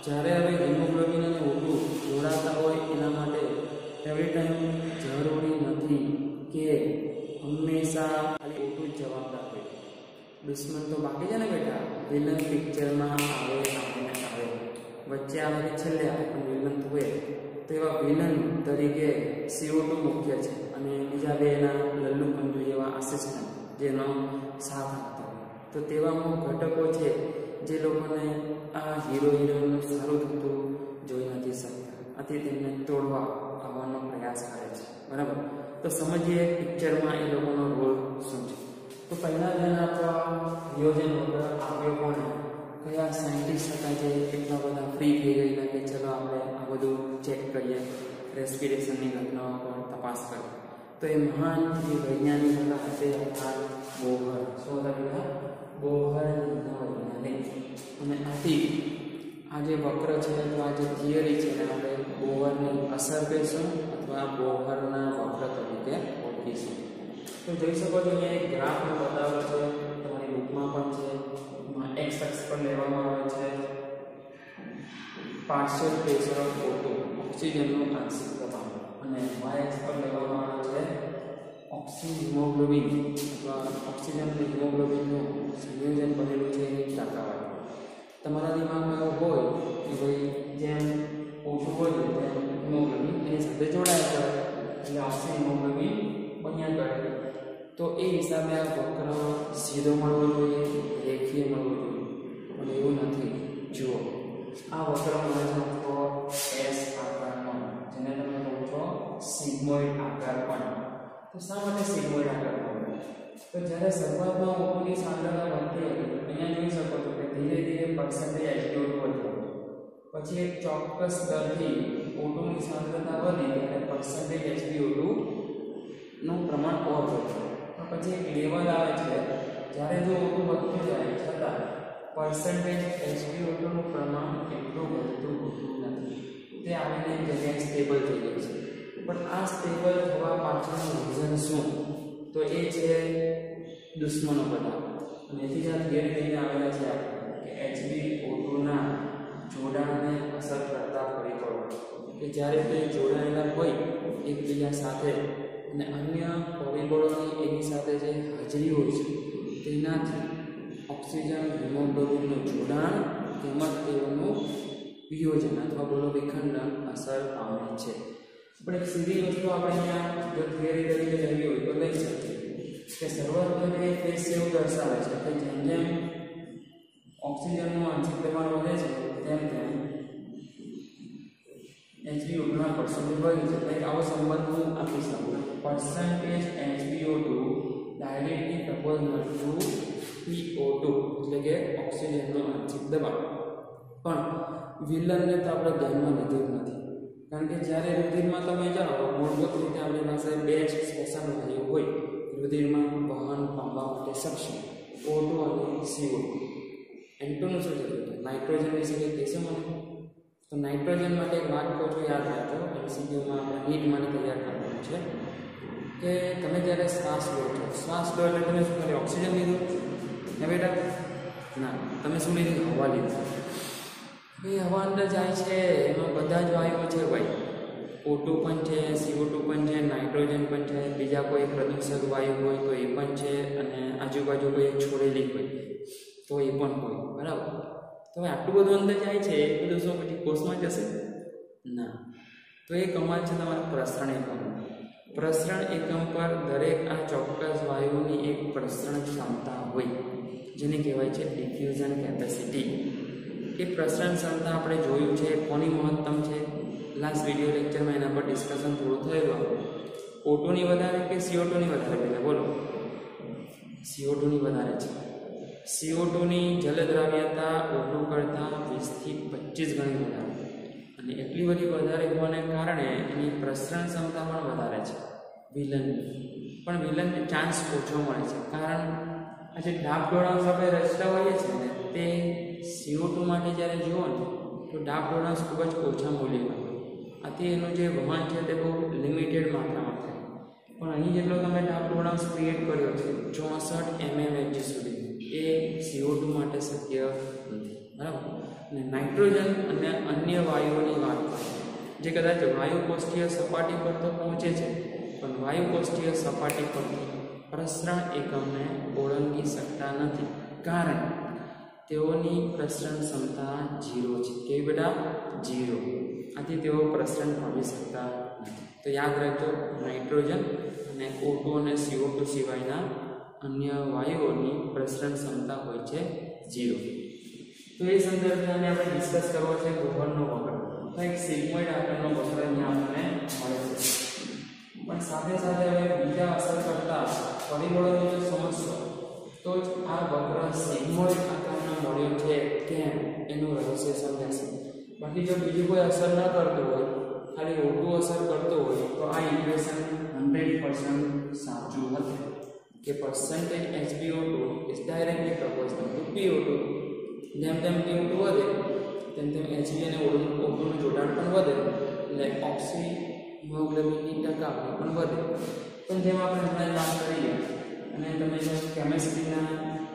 જ્યારે હવે હિમોગ્લોબિન અને O2 જોડાતા હોય એના માટે એવરી ટાઈમ જરૂરી નથી કે હંમેશા ખાલી O2 જ જવાબદાર હોય। દુશ્મન તો બાકી છે ને બેટા, વિલન પિક્ચરમાં આવે વચ્ચે આવે કે છેલ્લે આવે પણ વિલન તો હોય, તો એવા વિલન તરીકે CO2 મુખ્ય છે અને બીજા બે એના લલ્લુ કંજુ જેવા આસિસ્ટન્ટ જેનો સાથ આપતા હોય। તો તેવા અમુક ઘટકો છે જે લોકોને આ હીરો હિરોઈનનું સારું થતું જોઈ નથી શકતા, આથી તેમને તોડવા આવવાનો પ્રયાસ કરે છે, બરાબર। તો સમજીએ પિક્ચરમાં એ લોકોનો રોલ શું છે। તો પહેલાં ધ્યાન આપવા વિયોજન વગર આવ્યો કોને, કયા સાયન્ટિસ્ટ હતા જે એટલા બધા ફ્રી થઈ ગયેલા કે ચલો આપણે આ બધું ચેક કરીએ, રેસ્પિરેશનની ઘટનાઓ પર તપાસ કરીએ। તો એ મહાન જે વૈજ્ઞાનિક હતા તે હતા બોહર। શું હતા બેટા? બોહર નામના વૈજ્ઞાનિક। અને આથી આ જે વક્ર છે અથવા આ જે થિયરી છે એને આપણે બોહરની અસર કહીશું અથવા બોહરના વક્ર તરીકે ઓળખીશું। તો જોઈ શકો છો અહીંયા એક ગ્રાફ બતાવેલો છે, તમારી બુકમાં પણ છે। એમાં x અક્ષ પર લેવામાં આવે છે પાર્શિયલ પ્રેશર ઓફ O2 ઓક્સિજનનું આંશિક દબાણ, અને y અક્ષ પર લેવામાં આવે છે ઓક્સિહિમોગ્લોબિન અથવા ઓક્સિજન અને હિમોગ્લોબિનનું સંયોજન બનેલું છે એની ટકાવારી। તમારા દિમાગમાં એવું હોય કે ભાઈ જેમ O2 હોય તેમ હિમોગ્લોબિન એની સાથે જોડાયા કરે એટલે ઓક્સિહિમોગ્લોબિન બન્યા કરે। તો એ હિસાબે આ વક્ર સીધો મળવો જોઈએ, રેખીય મળવો જોઈએ, પણ એવું નથી। જુઓ આ વક્ર મળે છે તો S આકાર પણ, જેને તમે કહો છો સિગ્મોઇડ આકાર પણ। તો શા માટે સિગ્મોઇડ આકાર પણ? તો જ્યારે શરૂઆતમાં O2ની સાંદ્રતા વધતી હતી, અહીંયા જોઈ શકો છો કે ધીરે ધીરે પર્સન્ટેજ H2O વધ્યો, પછી એક ચોક્કસ દરથી O2ની સાંદ્રતા વધી ત્યારે પર્સન્ટેજ H2O નું પ્રમાણ ઓર વધ્યું। પછી એક લેવલ આવે છે જ્યારે જો O2 વધતું જાય છતાં પર્સન્ટેજ H2O નું પ્રમાણ એટલું વધતું નથી, તે આવીને જગ્યાએ સ્ટેબલ થઈ જાય છે। પણ આ સ્ટેબલ થવા પાછળનું રીઝન શું? તો એ છે દુશ્મનો બધા, અને એથી જ આ થિયરી લઈને આવેલા છે આપણે કે HbO2 ના જોડાણને અસર કરતા પરિબળો કે જ્યારે તે જોડાયેલા હોય એકબીજા સાથે અને અન્ય પરિબળોની એની સાથે જે હાજરી હોય છે તેનાથી ઓક્સિજન હિમોગ્લોબિનનું જોડાણ તેમજ તેઓનું વિયોજન અથવા બોલો વિખંડન અસર પામે છે। પણ એક સીધી વસ્તુ આપણે અહીંયા જો થિયરી તરીકે લેવી હોય તો લઈ શકીએ કે શરૂઆતમાં એક ફેઝ એવું દર્શાવે છે કે જેમ જેમ ઓક્સિજનનું આંશિક દબાણ વધે છે તેમ તેમ HbO2 ના પર્સન્ટેજ વધે છે। એટલે આવો સંબંધ હું આપી શકું, percentage HbO2 directly proportional two PO2 એટલે કે ઓક્સિજનનું આંશિક દબાણ। પણ વિલનને તો આપણે ધ્યાનમાં લીધું જ નથી, કારણ કે જ્યારે રુધિરમાં તમે જાઓ મૂળભૂત રીતે આપણી પાસે બે જ શ્વસન વાયુ હોય રુધિરમાં વહન પામવા માટે સક્ષમ, O2 અને CO2. N2 નું શું છે? નાઇટ્રોજન વિશે કંઈ કહેશો મને? તો નાઇટ્રોજન માટે એક વાત કહું છું, યાદ રાખજો. MCQમાં આપણે નીટ માટે તૈયાર કરવાનું છે કે તમે જ્યારે શ્વાસ લો છો, શ્વાસ લો એટલે તમે શું કરે? ઓક્સિજન લીધું ને બેટા? ના, તમે શું લીધું? હવા લીધું. એ હવા અંદર જાય છે, એમાં બધા જ વાયુઓ છે ભાઈ. O2 પણ છે, CO2 પણ છે, નાઇટ્રોજન પણ છે, બીજા કોઈ પ્રદૂષક વાયુ હોય તો એ પણ છે, અને આજુબાજુ કોઈ છોડેલી હોય તો એ પણ હોય, બરાબર? તો આટલું બધું અંદર જાય છે, એ બધું શું પછી કોષમાં જશે? ના. તો એ કમાલ છે તમારા પ્રસરણ એકમ. પ્રસરણ એકમ પર દરેક આ ચોક્કસ વાયુઓની એક પ્રસરણ ક્ષમતા હોય, જેને કહેવાય છે ડિફ્યુઝન કેપેસિટી. એ પ્રસરણ ક્ષમતા આપણે જોયું છે કોની મહત્તમ છે. લાસ્ટ વિડીયો લેક્ચરમાં એના પર ડિસ્કશન થોડું થયેલું. O2 ની વધારે કે CO2 ની વધારે? પહેલાં બોલો. CO2 ની વધારે છે. CO2 ની જલદ્રાવ્યતા O2 કરતાં 20 થી 25 ગણી વધારે, અને એટલી બધી વધારે હોવાને કારણે એની પ્રસરણ ક્ષમતા પણ વધારે છે. વિલનને ચાન્સ ઓછો મળે છે, કારણ આ જે ડાબડોળાંશ આપણે રચતા હોઈએ છીએ ને, તે CO2 માટે જ્યારે જુઓ ને તો ડાબડોળાંશ ખૂબ જ ઓછા મૂલ્યમાં હોય. આથી એનું જે વહન છે તે બહુ લિમિટેડ માત્રામાં થાય. પણ અહીં જેટલો તમે ડાબડોળાંશ ક્રિએટ કર્યો છે 64 mmHg સુધી, એ CO2 માટે શક્ય નથી, બરાબર? અને નાઇટ્રોજન અને અન્ય વાયુઓની વાત જે કદાચ વાયુકોષ્ઠીય સપાટી પર તો પહોંચે છે, પણ વાયુકોષ્ઠીય સપાટી પરથી પ્રસરણ એકમને ઓળંગી શકતા નથી, કારણ તેઓની પ્રસરણ ક્ષમતા 0 છે. કેવી બેટા? 0. આથી તેઓ પ્રસરણ પામી શકતા નથી. તો યાદ રાખજો, નાઇટ્રોજન અને O2 અને CO2 સિવાયના અન્ય વાયુઓની પ્રસરણ ક્ષમતા હોય છે 0. તો એ સંદર્ભે આપણે ડિસ્કસ કરવો છે ગોહરનો વક્ર. તો એક સિગ્મોઇડ આકારનો વક્ર અહીંયા આપણને મળે છે, પણ સાથે સાથે હવે બીજા અસર કરતા પરિબળોને જો સમજશો તો જ આ વક્ર સિગ્મોઇડ આકારનો મળ્યો છે કેમ એનું રહસ્ય સમજાશે. બાકી જો બીજું કોઈ અસર ન કરતું હોય, ખાલી O2 અસર કરતો હોય, તો આ ઇક્વેશન 100% સાચું હતું કે percentage HbO2 is directly proportional to PO2. જેમ જેમ PO2 વધે તેમ તેમ Hb અને O2 નું જોડાણ પણ વધે, એટલે ઓક્સી હિમોગ્લોબિનની ટકાવારી પણ વધે. પણ જેમ આપણે હમણાં વાત કરીએ, અને તમે જો કેમિસ્ટ્રીના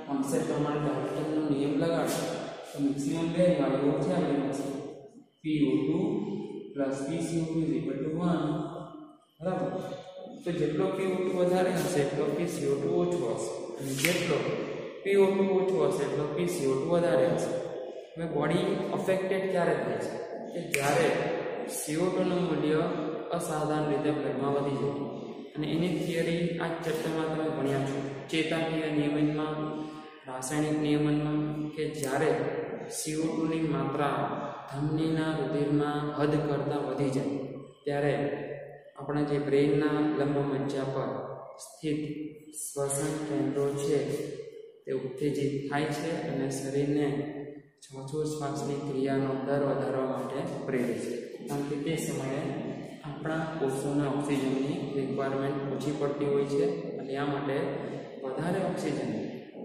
કોન્સેપ્ટ પ્રમાણે ડાલ્ટનનો નિયમ લગાડો તો મેક્સિમમ બે વાયુઓ છે આપણી પાસે, PO2 plus PCO2 is equal to 1, બરાબર? તો જેટલો PO2 વધારે હશે એટલો PCO2 ઓછો હશે, અને જેટલો PO2 ઓછો હશે એટલો PCO2 વધારે હશે. હવે બોડી અફેક્ટેડ ક્યારે થાય છે? કે જ્યારે CO2 નું મૂલ્ય અસાધારણ રીતે બ્લડમાં વધી જાય. અને એની થિયરી આ ચેપ્ટરમાં તમે ભણ્યા છો, ચેતાકીય નિયમનમાં, રાસાયણિક નિયમનમાં, કે જ્યારે CO2 ની માત્રા ધમનીના રુધિરમાં હદ કરતાં વધી જાય ત્યારે આપણા જે બ્રેઇનના લંબ મજ્જા પર સ્થિત શ્વસન કેન્દ્રો છે તે ઉત્તેજિત થાય છે અને શરીરને શ્વાસોચ્છ્વાસની ક્રિયાનો દર વધારવા માટે પ્રેરે છે. કારણ કે તે સમયે આપણા કોષોને ઓક્સિજનની રિક્વાયરમેન્ટ ઓછી પડતી હોય છે, અને આ માટે વધારે ઓક્સિજન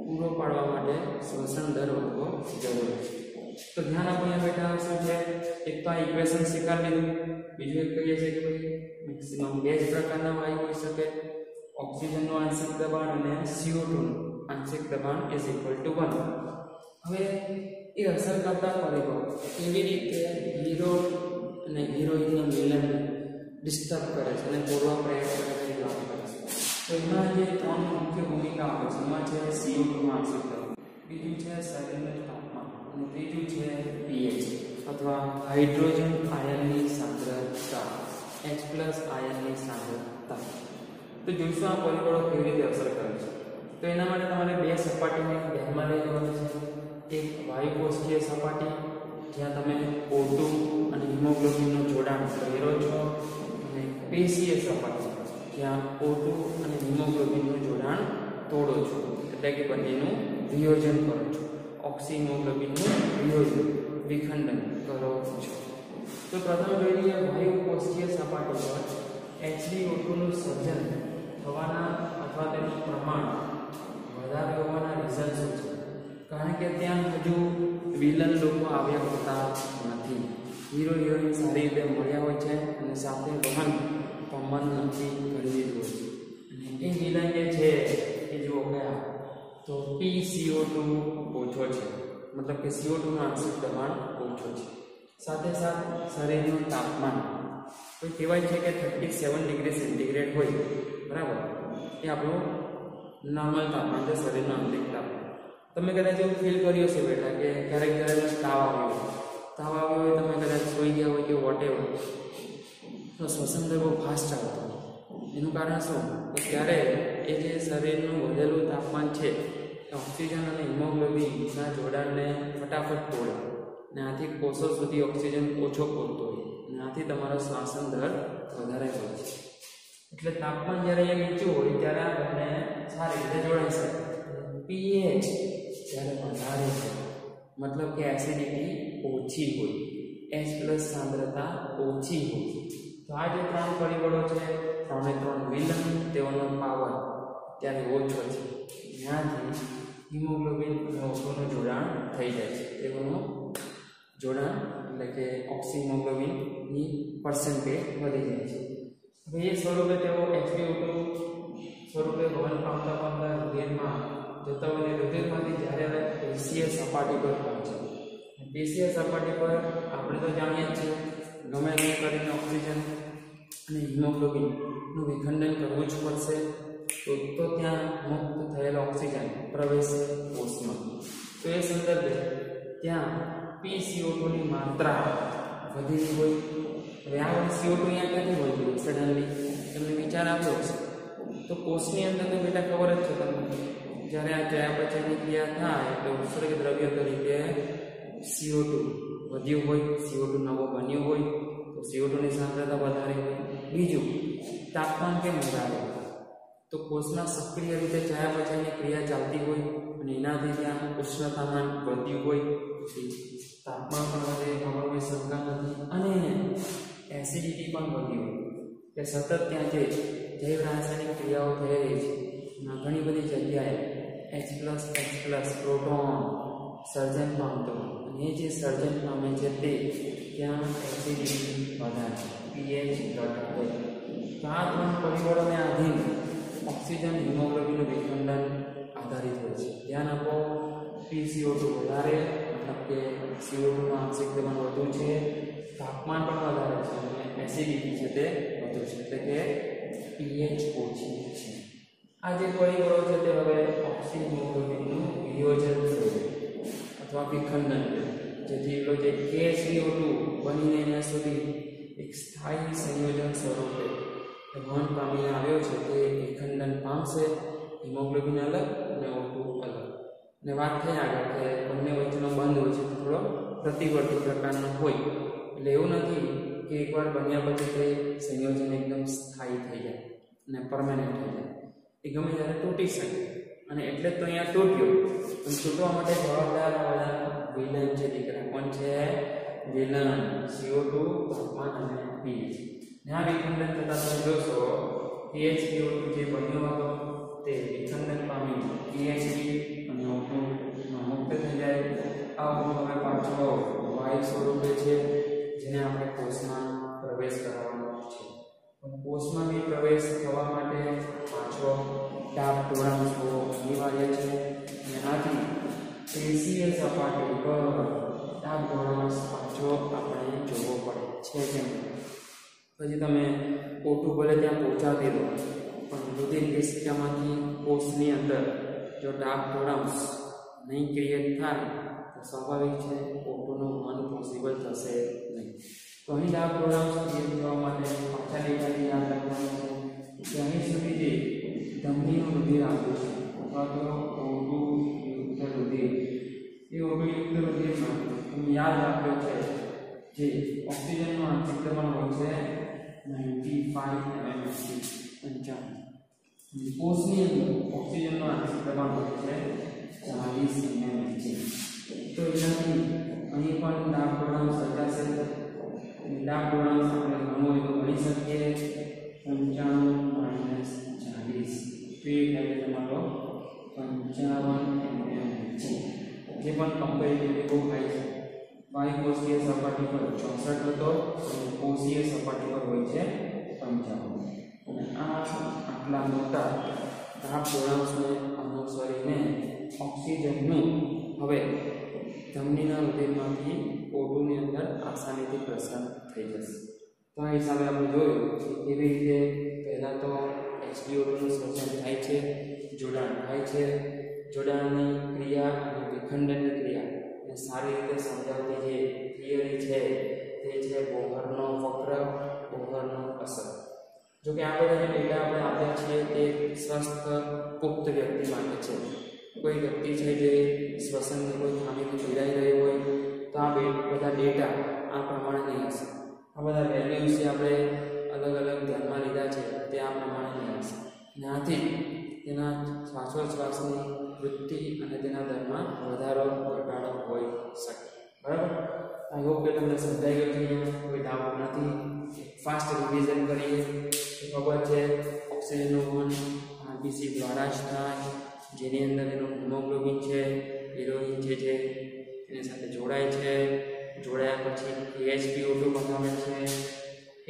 પૂરો પાડવા માટે શ્વસન દર વધવો જરૂરી છે. તો ધ્યાન આપીને બેટા શું છે? એક તો આ ઇક્વેશન સ્વીકારી લીધું. બીજું એક કહીએ છીએ કે ભાઈ મેક્સિમમ બે જ પ્રકારના વાયુ હોઈ શકે, ઓક્સિજનનું આંશિક દબાણ અને CO2 નું આંશિક દબાણ ઇઝ ઇક્વલ ટુ 1. હવે એ અસર કરતા પરિબળો કેવી રીતે હીરો અને હિરોઈનના મિલનને ડિસ્ટર્બ કરે છે અને તોડવા પ્રયાસ કરે છે વાત કરે છે. તો એમાં જે ત્રણ મુખ્ય ભૂમિકા આવે છે, એમાં છે CO2 નું આંશિક દબાણ, બીજું છે શરીરનું તાપમાન, અને ત્રીજું છે pH અથવા હાઇડ્રોજન આયનની સાંદ્રતા, H+ આયનની સાંદ્રતા. તો જોઈશું આ પરિબળો કેવી રીતે અસર કરે છે. તો એના માટે તમારે બે સપાટીને ધ્યાનમાં લઈ જવાની છે. એક વાયુકોષ્ઠીય સપાટી જ્યાં તમે O2 અને હિમોગ્લોબિનનું જોડાણ કરો છો, અને પેશીય સપાટી જ્યાં O2 અને હિમોગ્લોબિનનું જોડાણ તોડો છો, એટલે કે બંનેનું વિયોજન કરો છો, ઓક્સી હિમોગ્લોબિનનું વિયોજન વિખંડન કરો છો. તો પ્રથમ જોઈ લઈએ વાયુકોષ્ઠીય સપાટી પર HbO2 નું સર્જન થવાના અથવા તેનું પ્રમાણ વધારે હોવાના રિઝલ્ટ કે ત્યાં હજુ વિલન લોકો આવ્યા હોતા નથી. હીરો હિરોઈન સારી રીતે મળ્યા હોય છે અને સાથે વહન કમન નક્કી કરી દીધું હોય છે. અને એ વિલન જે છે એ જુઓ કયા, તો PCO2 ઓછો છે, મતલબ કે CO2 નું આંશિક દબાણ ઓછો છે. સાથે સાથે શરીરનું તાપમાન કોઈ કહેવાય છે કે 37 ડિગ્રી સેન્ટીગ્રેડ હોય, બરાબર, એ આપણું નોર્મલ તાપમાન છે, શરીરનું આંતરિક તાપમાન. તમે કદાચ એવું ફીલ કર્યું હશે બેટા કે ક્યારેક ક્યારેક તાવ આવ્યો હોય, તમે કદાચ સૂઈ ગયા હોય કે વોટેવર, તો શ્વસન દર બહુ ફાસ્ટ ચાલતો હોય. એનું કારણ શું? તો ત્યારે એ જે શરીરનું વધેલું તાપમાન છે એ ઓક્સિજન અને હિમોગ્લોબિનના જોડાણને ફટાફટ તોડે અને આથી કોષો સુધી ઓક્સિજન ઓછો પહોંચતો હોય અને આથી તમારો શ્વાસન દર વધારે હોય છે. એટલે તાપમાન જ્યારે અહીંયા નીચું હોય ત્યારે આ બંને સારી રીતે જોડાઈ શકે. pH જ્યારે વધારે છે, મતલબ કે એસિડિટી ઓછી હોય, H+ સાંદ્રતા ઓછી હોય, તો આ જે 3 પરિબળો છે, 3 વિલન, તેઓનો પાવર ત્યારે ઓછો છે. ત્યાંથી હિમોગ્લોબિન અને ઓછોનું જોડાણ થઈ જાય છે. તેઓનું જોડાણ એટલે કે ઓક્સિહિમોગ્લોબિનની પર્સન્ટેજ વધી જાય છે. હવે એ સ્વરૂપે તેઓ HbO2 સ્વરૂપે વહન પામતા રુધિરમાં જતા હોય, રુધિરમાંથી જ્યારે પેશીય સપાટી પર પહોંચે. પેશીય સપાટી પર આપણે તો જાણીએ જ છીએ, ગમે તે કરીને ઓક્સિજન અને હિમોગ્લોબિનનું વિખંડન કરવું જ પડશે. તો ત્યાં મુક્ત થયેલો ઓક્સિજન પ્રવેશે કોષમાં. તો એ સંદર્ભે ત્યાં PCO2 ની માત્રા વધી હોય. હવે આ CO2 અહીંયા ક્યાંથી વધ્યું સડનલી? તમને વિચાર આવ્યો હશે. તો કોષની અંદર તો બેટા ખબર જ છે તમને, જ્યારે આ ચયાપચયની ક્રિયા થાય એટલે ઉત્સર્ગ દ્રવ્ય તરીકે CO2 વધ્યું હોય, CO2 નવો બન્યો હોય, તો CO2 ની સાંદ્રતા વધારે હોય. બીજું, તાપમાન કેમ વધારે હોય? તો કોષમાં સક્રિય રીતે ચયાપચયની ક્રિયા ચાલતી હોય અને એનાથી ત્યાં ઉષ્ણતામાન વધ્યું હોય, તાપમાન પણ વધે, એમાં કોઈ શંકા નથી. અને એસિડિટી પણ વધી હોય કે સતત ત્યાં જે જૈવ રાસાયણિક ક્રિયાઓ થઈ રહી છે, એમાં ઘણી બધી જગ્યાએ H+, પ્રોટોન સર્જન પામતો હોય અને એ જે સર્જન પામે છે તે ત્યાં એસિડિટી વધારે, pH ઘટાડે. તો આ 3 પરિબળોને આધીન ઓક્સિજન હિમોગ્લોબિનનું વિખંડન આધારિત હોય છે. ધ્યાન આપો, PCO2 વધારે, મતલબ કે CO2 નું આંશિક દબાણ વધુ છે, તાપમાન પણ વધારે છે અને એસિડિટી છે તે વધુ છે, એટલે કે pH ઓછી છે. આ જે પરિબળો છે તે હવે ઓક્સિહિમોગ્લોબિનનું વિયોજન થયું અથવા વિખંડન, જેથી પેલો જે KCO2 બનીને એના સુધી એક સ્થાયી સંયોજન સ્વરૂપે વહન પામીને આવ્યો છે તે વિખંડન પામશે. હિમોગ્લોબિન અલગ અને O2 અલગ. અને વાત થઈ આગળ કે બંને વચ્ચેનો બંધ હોય છે, થોડો પ્રતિવર્તી પ્રકારનો હોય. એટલે એવું નથી કે એકવાર બન્યા પછી તે સંયોજન એકદમ સ્થાયી થઈ જાય અને પરમેનન્ટ થઈ જાય. એ ગમે ત્યારે તૂટી શકે અને એટલે જ તો અહીંયા તૂટ્યો. પણ તૂટવા માટે જવાબદાર બધા વિલન છે દીકરા. કોણ છે? વિલન. CO2, તાપમાન અને pH. ત્યાં વિખંડન થતા તમે જોશો PHCO2 જે બન્યો હતો તે વિખંડન પામી PHB અને O2 મુક્ત થઈ જાય. આ O2 હવે પાછો વાયુ સ્વરૂપે છે, જેને આપણે કોષમાં પ્રવેશ કરાવવાનો છે. પણ કોષમાં બી પ્રવેશ થવા માટે પાછો તાપ ટોળાંશો અનિવાર્ય છે અને આથી પેશીય સપાટી પર તાપ ટોળાંશ પાછો આપણે જોવો પડે છે. કેમ? પછી તમે O2 ભલે ત્યાં પહોંચાડી દો, પણ રુધિર કેશિકામાંથી કોષની અંદર જો તાપ ટોળાંશ નહીં ક્રિએટ થાય તો સ્વાભાવિક છે O2 નું વહન પોસિબલ થશે નહીં. તો અહીં તાપ ટોળાંશ ક્રિએટ થવા માટે પાછા લેવાની યાદ રાખવાનું છે કે અહીં સુધી જે ધમનીનું રુધિર આવ્યું છે અથવા તો O2 યુક્ત રુધિર, એ O2 યુક્ત રુધિરમાં તમે યાદ રાખ્યો છે જે ઓક્સિજનનું આંશિક દબાણ હોય છે 95 mmHg 55. કોષની અંદર ઓક્સિજનનું આંશિક દબાણ હોય છે 40 mmHg. તો એનાથી અહીં પણ દાબ ટોળાંશ સર્જાશે. દાબ ટોળાંશ આપણે ગણવું હોય તો ગણી શકીએ 55 - 40, તો એ થાય તમારો 55 mmHg. જે પણ કમ્પેરેટિવલી બહુ હાઈ છે. વાયુ કોષીય સપાટી પર 64 હતો અને કોષીય સપાટી પર હોય છે 55. અને આટલા મોટા દાબ દોડાંશને અનુસરીને ઓક્સિજનનું હવે ધમનીના રુધિરમાંથી O2 ની અંદર આસાનીથી પ્રસાર થઈ જશે. તો આ હિસાબે આપણે જોયું કે કેવી રીતે પહેલાં તો HbO2 નું શોષણ થાય છે, જોડાણ થાય છે. જોડાણની ક્રિયા અને વિખંડનની ક્રિયા એ સારી રીતે સમજાવતી જે થિયરી છે તે છે બોહરનો વક્ર, બોહરનો અસર. જો કે આ બધા ડેટા આપણે આપ્યા છીએ તે સ્વસ્થ પુખ્ત વ્યક્તિ માટે છે. કોઈ વ્યક્તિ છે જે શ્વસનની કોઈ ખામીથી પીડાઈ રહ્યો હોય તો આ બધા ડેટા આ પ્રમાણે નહીં હશે. આ બધા વેલ્યુઝ જે આપણે અલગ અલગ ધ્યાનમાં લીધા છે તે આ પ્રમાણે નહીં હશે. આથી તેના શ્વાસોચ્છ્વાસની વૃત્તિ અને તેના દરમાં વધારો ઘટાડો હોઈ શકે. બરાબર? આઈ હોપ કે તમને સમજાઈ ગયું છે. કોઈ ડાઉટ નથી. ફાસ્ટ રિવિઝન કરીએ. ખબર છે ઓક્સિજનનું વહન RBC દ્વારા જ થાય, જેની અંદર એનું હિમોગ્લોબિન છે, હિરોઇન છે જે એની સાથે જોડાય છે. જોડાયા પછી HbO2 બનાવે છે.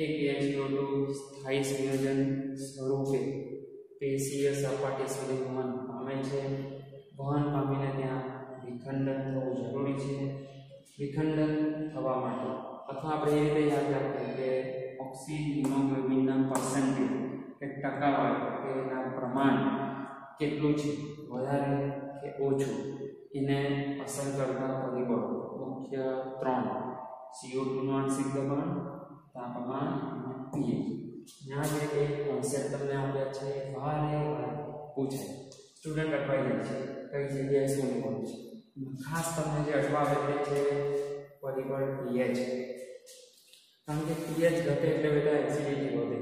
એક HbO2 સ્થાયી સંયોજન સ્વરૂપે પેશીય સપાટી સુધી વહન પામે છે. વહન પામીને ત્યાં વિખંડન થવું જરૂરી છે. વિખંડન થવા માટે અથવા આપણે એ રીતે યાદ રાખીએ કે ઓક્સિહિમોગ્લોબિનના પર્સન્ટેજ કે ટકાવારી કે એના પ્રમાણ કેટલું છે, વધારે કે ઓછું, એને અસર કરતા પરિબળો મુખ્ય 3: CO2 નું આંશિક દબાણ, તાપમાન અને pH. यहाँ જે એક કોન્સેપ્ટ તમને આપ્યા છે વારે પૂછાય સ્ટુડન્ટ અટવાઈ જાય છે કઈ જગ્યાએ શું લેવાનું છે. ખાસ તમને જે અટવાવે તે છે પરિબળ pH. કારણ કે pH ઘટે એટલે બેટા એસિડિટી વધે.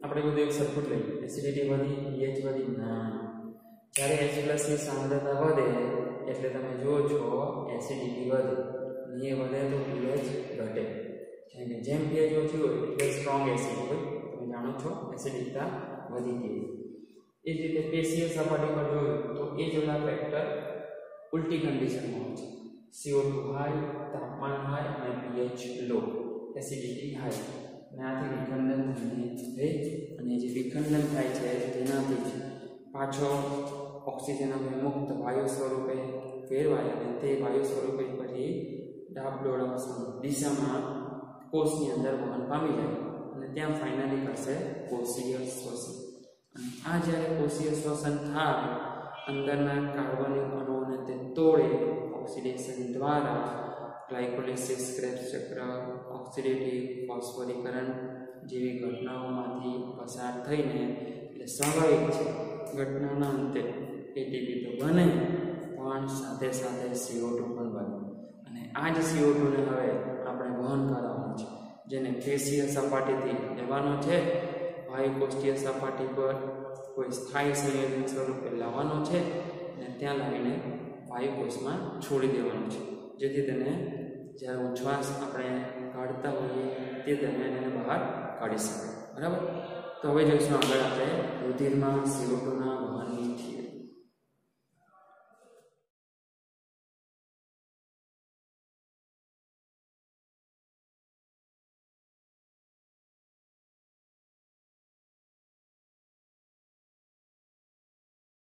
આપણે બધું એક સરખું લઈએ, એસિડિટી વધી, pH વધી ના. જ્યારે H+ ની સાંદ્રતા વધે એટલે તમે જુઓ છો એસિડિટી વધે, અને એ વધે તો pH ઘટે. જેમ pH ઓછી હોય એટલે સ્ટ્રોંગ એસિડ હોય, તમે જાણો છો એસિડિકતા વધી ગઈ. એ જ રીતે પેશીય સપાટી પર જોયું તો એ જ બધા ફેક્ટર ઉલટી કન્ડિશનમાં હોય છે. CO2 હાઈ, તાપમાન હાઈ અને pH લો, એસિડિટી હાઈ. અને આથી વિખંડન થાય અને જે વિખંડન થાય છે તેનાથી જ પાછો ઓક્સિજન મુક્ત વાયુ સ્વરૂપે ફેરવાય અને તે વાયુ સ્વરૂપે પછી ડાબડોળા દિશામાં કોષની અંદર વહન પામી જાય અને ત્યાં ફાઇનલી કરશે કોષીય શ્વસન. અને આ જ્યારે કોષીય શ્વસન થાય અંદરના કાર્બનિક અણુઓને તે તોડે ઓક્સિડેશન દ્વારા ગ્લાયકોલિસિસ, ક્રેબ્સ ચક્ર, ઓક્સિડેટિવ ફોસ્ફોરીકરણ જેવી ઘટનાઓમાંથી પસાર થઈને એટલે સ્વાભાવિક છે ઘટનાના અંતે ATP તો બને પણ સાથે સાથે CO2 પણ બને. અને આ જ CO2 ને હવે આપણે વહન કરવાનું છે, જેને પેશીય સપાટીથી લેવાનો છે, વાયુકોષીય સપાટી પર કોઈ સ્થાયી સંયોજન સ્વરૂપે લાવવાનો છે અને ત્યાં લાવીને વાયુકોષમાં છોડી દેવાનું છે, જેથી તેને જ્યારે ઉચ્છ્વાસ આપણે કાઢતા હોઈએ તે દરમિયાન એને બહાર કાઢી શકાય. બરાબર? તો હવે જોઈશું આગળ આપણે રુધિરમાં CO2 ના વહનની